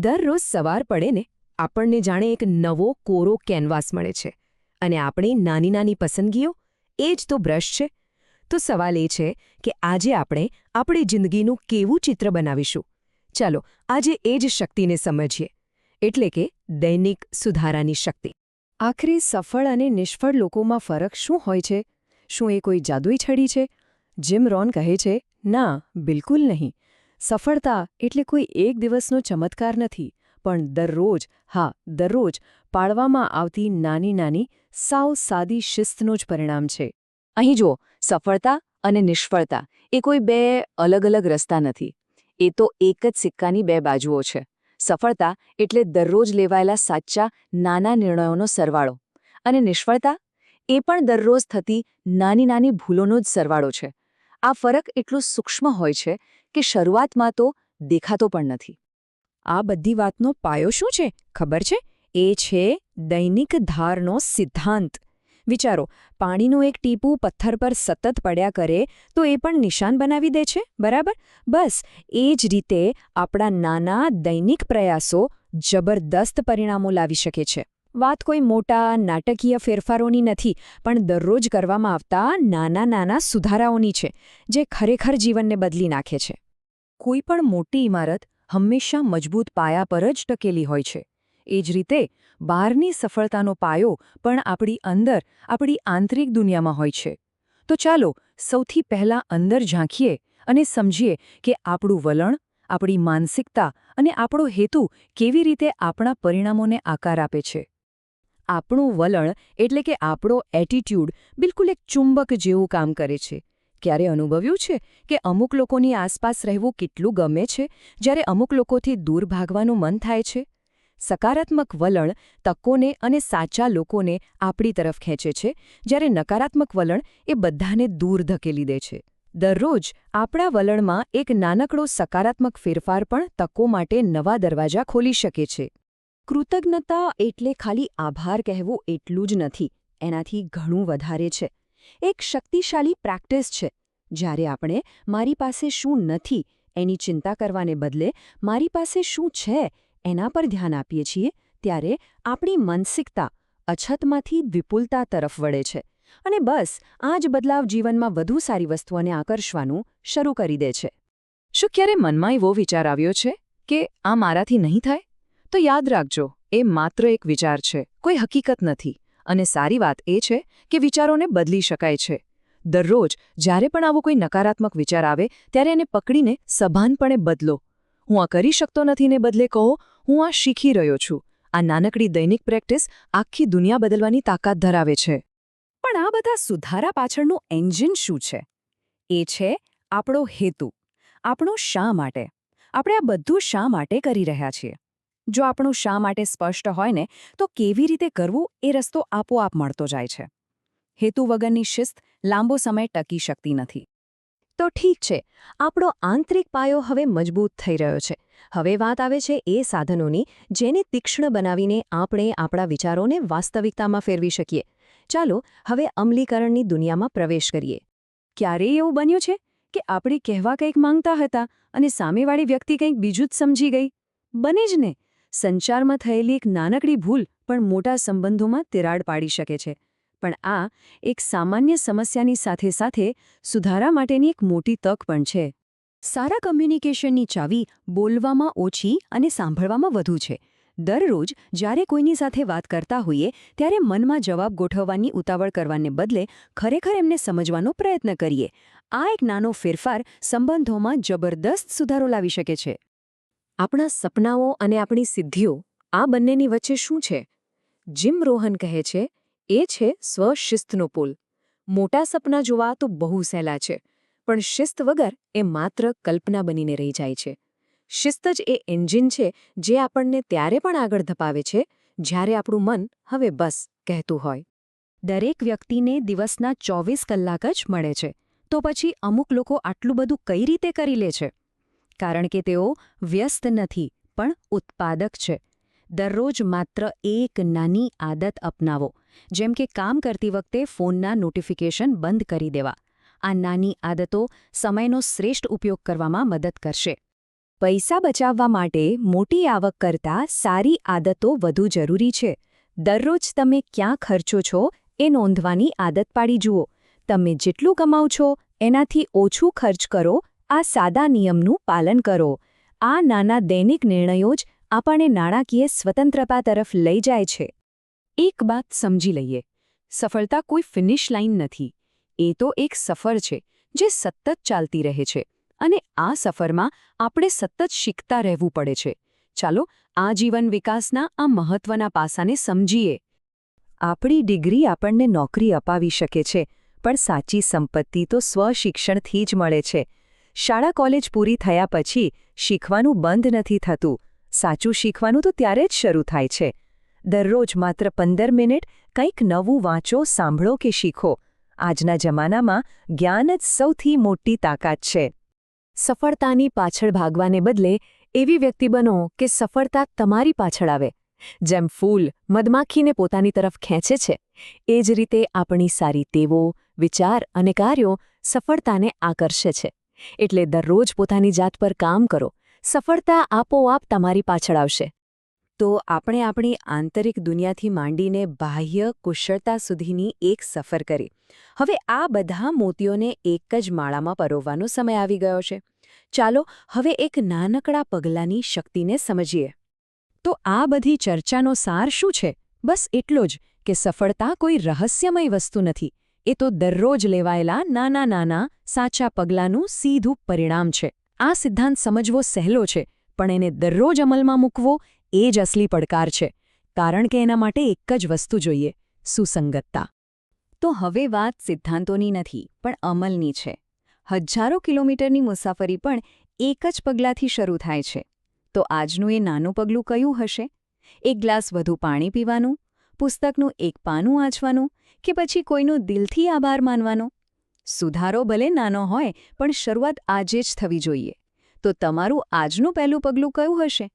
દરરોજ સવાર પડે ને આપણને જાણે એક નવો કોરો કેનવાસ મળે છે અને આપણી નાની નાની પસંદગીઓ એ જ તો બ્રશ છે. તો સવાલ એ છે કે આજે આપણે આપણી જિંદગીનું કેવું ચિત્ર બનાવીશું. ચાલો આજે એ જ શક્તિને સમજીએ, એટલે કે દૈનિક સુધારાની શક્તિ. આખરે સફળ અને નિષ્ફળ લોકોમાં ફરક શું હોય છે? શું એ કોઈ જાદુઈ છડી છે? જીમ રોન કહે છે, ના, બિલકુલ નહીં. સફળતા એટલે કોઈ એક દિવસનો ચમત્કાર નથી, પણ દરરોજ પાળવામાં આવતી નાની નાની સાવ સાદી શિસ્તનું જ પરિણામ છે. અહીં જુઓ, સફળતા અને નિષ્ફળતા એ કોઈ બે અલગ અલગ રસ્તા નથી. એ તો એક જ સિક્કાની બે બાજુઓ છે. સફળતા એટલે દરરોજ લેવાયેલા સાચા નાના નિર્ણયોનો સરવાળો, અને નિષ્ફળતા એ પણ દરરોજ થતી નાની નાની ભૂલોનો જ સરવાળો છે. આ ફરક એટલો સૂક્ષ્મ હોય છે કે શરૂઆતમાં તો દેખાતો પણ નથી. આ બધી વાતનો પાયો શું છે ખબર છે? એ છે દૈનિક ધારનો સિદ્ધાંત. વિચારો, પાણીનું એક ટીપું પથ્થર પર સતત પડ્યા કરે તો એ પણ નિશાન બનાવી દે છે, બરાબર? બસ એ જ રીતે આપણા નાના દૈનિક પ્રયાસો જબરદસ્ત પરિણામો લાવી શકે છે. વાત કોઈ મોટા નાટકીય ફેરફારોની નથી, પણ દરરોજ કરવામાં આવતા નાના નાના સુધારાઓની છે, જે ખરેખર જીવનને બદલી નાખે છે. કોઈ પણ મોટી ઇમારત હંમેશા મજબૂત પાયા પર જ ટકેલી હોય છે. એ જ રીતે બહારની સફળતાનો પાયો પણ આપણી અંદર, આપણી આંતરિક દુનિયામાં હોય છે. તો ચાલો સૌથી પહેલાં અંદર ઝાંખીએ અને સમજીએ કે આપણું વલણ, આપણી માનસિકતા અને આપણો હેતુ કેવી રીતે આપણા પરિણામોને આકાર આપે છે. આપણું વલણ એટલે કે આપણો એટીટ્યૂડ બિલકુલ એક ચુંબક જેવું કામ કરે છે. ક્યારે અનુભવ્યું છે કે અમુક લોકોની આસપાસ રહેવું કેટલું ગમે છે, જ્યારે અમુક લોકોથી દૂર ભાગવાનું મન થાય છે? સકારાત્મક વલણ તકોને અને સાચા લોકોને આપણી તરફ ખેંચે છે, જ્યારે નકારાત્મક વલણ એ બધાને દૂર ધકેલી દે છે. દરરોજ આપણા વલણમાં એક નાનકડો સકારાત્મક ફેરફાર પણ તકો માટે નવા દરવાજા ખોલી શકે છે. કૃતજ્ઞતા એટલે ખાલી આભાર કહેવું એટલું જ નથી, એનાથી ઘણું વધારે છે. એક શક્તિશાળી પ્રેક્ટિસ છે. જ્યારે આપણે મારી પાસે શું નથી એની ચિંતા કરવાને બદલે મારી પાસે શું છે એના પર ધ્યાન આપીએ છીએ, ત્યારે આપણી માનસિકતા અછતમાંથી વિપુલતા તરફ વળે છે. અને બસ આ જ બદલાવ જીવનમાં વધુ સારી વસ્તુઓને આકર્ષવાનું શરૂ કરી દે છે. શું ક્યારે મનમાં એવો વિચાર આવ્યો છે કે આ મારાથી નહીં થાય? તો યાદ રાખજો, એ માત્ર એક વિચાર છે, કોઈ હકીકત નથી. અને સારી વાત એ છે કે વિચારોને બદલી શકાય છે. દરરોજ જ્યારે પણ આવો કોઈ નકારાત્મક વિચાર આવે ત્યારે એને પકડીને સભાનપણે બદલો. હું આ કરી શકતો નથીને બદલે કહો, હું આ શીખી રહ્યો છું. આ નાનકડી દૈનિક પ્રેક્ટિસ આખી દુનિયા બદલવાની તાકાત ધરાવે છે. પણ આ બધા સુધારા પાછળનું એન્જિન શું છે? એ છે આપણો હેતુ. આપણો શા માટે? આપણે આ બધું શા માટે કરી રહ્યા છીએ? જો આપણું શા માટે સ્પષ્ટ હોય ને, તો કેવી રીતે કરવું એ રસ્તો આપોઆપ મળતો જાય છે. હેતુ વગરની શિસ્ત લાંબો સમય ટકી શકતી નથી. તો ઠીક છે, આપણો આંતરિક પાયો હવે મજબૂત થઈ રહ્યો છે. હવે વાત આવે છે એ સાધનોની જેને તીક્ષ્ણ બનાવીને આપણે આપણા વિચારોને વાસ્તવિકતામાં ફેરવી શકીએ. ચાલો હવે અમલીકરણની દુનિયામાં પ્રવેશ કરીએ. ક્યારેય એવું બન્યું છે કે આપણે કહેવા કંઈક માંગતા હતા અને સામેવાળી વ્યક્તિ કંઈક બીજું જ સમજી ગઈ? બને જ ને! સંચારમાં થયેલી એક નાનકડી ભૂલ પણ મોટા સંબંધોમાં તિરાડ પાડી શકે છે. પણ આ એક સામાન્ય સમસ્યાની સાથે સાથે સુધારા માટેની એક મોટી તક પણ છે. સારા કમ્યુનિકેશનની ચાવી બોલવામાં ઓછી અને સાંભળવામાં વધુ છે. દરરોજ જ્યારે કોઈની સાથે વાત કરતા હોઈએ ત્યારે મનમાં જવાબ ગોઠવવાની ઉતાવળ કરવાને બદલે ખરેખર એમને સમજવાનો પ્રયત્ન કરીએ. આ એક નાનો ફેરફાર સંબંધોમાં જબરદસ્ત સુધારો લાવી શકે છે. આપણા સપનાઓ અને આપણી સિદ્ધિઓ, આ બંનેની વચ્ચે શું છે? જીમ રોહન કહે છે, એ છે સ્વશિસ્તનો પુલ. મોટા સપના જોવા તો બહુ સહેલા છે, પણ શિસ્ત વગર એ માત્ર કલ્પના બનીને રહી જાય છે. શિસ્ત જ એ એન્જિન છે જે આપણને ત્યારે પણ આગળ ધપાવે છે જ્યારે આપણું મન હવે બસ કહેતું હોય. દરેક વ્યક્તિને દિવસના 24 કલાક જ મળે છે. તો પછી અમુક લોકો આટલું બધું કઈ રીતે કરી લે છે? કારણ કે તેઓ વ્યસ્ત નથી, પણ ઉત્પાદક છે. દરરોજ માત્ર એક નાની આદત અપનાવો, જેમ કે કામ કરતી વખતે ફોનના નોટિફિકેશન બંધ કરી દેવા. આ નાની આદતો સમયનો શ્રેષ્ઠ ઉપયોગ કરવામાં મદદ કરશે. પૈસા બચાવવા માટે મોટી આવક કરતાં સારી આદતો વધુ જરૂરી છે. દરરોજ તમે ક્યાં ખર્ચો છો એ નોંધવાની આદત પાડી જુઓ. તમે જેટલું કમાઓ છો એનાથી ઓછું ખર્ચ કરો. આ સાદા નિયમનું પાલન કરો. આ નાના દૈનિક નિર્ણયો જ આપણને નાણાકીય સ્વતંત્રતા તરફ લઈ જાય છે. એક વાત સમજી લઈએ. સફળતા કોઈ ફિનિશ લાઇન નથી. એ તો એક સફર છે જે સતત ચાલતી રહે છે. અને આ સફરમાં આપણે સતત શીખતા રહેવું પડે છે. ચાલો આ જીવન વિકાસના આ મહત્વના પાસાને સમજીએ. આપણી ડિગ્રી આપણને નોકરી અપાવી શકે છે, પણ સાચી સંપત્તિ તો સ્વશિક્ષણથી જ મળે છે. શાળા કોલેજ પૂરી થયા પછી શીખવાનું બંધ નથી થતું. સાચું શીખવાનું તો ત્યારે જ શરૂ થાય છે. દરરોજ માત્ર 15 મિનિટ કંઈક નવું વાંચો, સાંભળો કે શીખો. આજના જમાનામાં જ્ઞાન જ સૌથી મોટી તાકાત છે. સફળતાની પાછળ ભાગવાને બદલે એવી વ્યક્તિ બનો કે સફળતા તમારી પાછળ આવે. જેમ ફૂલ મધમાખીને પોતાની તરફ ખેંચે છે, એ જ રીતે આપણી સારી ટેવો, વિચાર અને કાર્યો સફળતાને આકર્ષે છે. એટલે દરરોજ પોતાની જાત પર કામ કરો. સફળતા આપોઆપ તમારી પાછળ આવશે. તો આપણે આપણી આંતરિક દુનિયાથી માંડીને બાહ્ય કુશળતા સુધીની એક સફર કરી. હવે આ બધા મોતીઓને એક જ માળામાં પરોવવાનો સમય આવી ગયો છે. ચાલો હવે એક નાનકડા પગલાંની શક્તિને સમજીએ. તો આ બધી ચર્ચાનો સાર શું છે? બસ એટલો જ કે સફળતા કોઈ રહસ્યમય વસ્તુ નથી. એ તો દરરોજ લેવાયેલા નાના નાના સાચા પગલાંનું સીધું પરિણામ છે. આ સિદ્ધાંત સમજવો સહેલો છે, પણ એને દરરોજ અમલમાં મૂકવો એ જ અસલી પડકાર છે. કારણ કે એના માટે એક જ વસ્તુ જોઈએ: સુસંગતતા. તો હવે વાત સિદ્ધાંતોની નથી, પણ અમલની છે. હજારો કિલોમીટરની મુસાફરી પણ એક જ પગલાંથી શરૂ થાય છે. તો આજનું એ નાનું પગલું કયું હશે? એક ગ્લાસ વધુ પાણી પીવાનું, પુસ્તકનું એક પાનું વાંચવાનું, કે પછી કોઈનો દિલથી આભાર માનવાનો? સુધારો ભલે નાનો હોય, પણ શરૂઆત આજે જ થવી જોઈએ. તો તમારું આજનું પહેલું પગલું કયું હશે?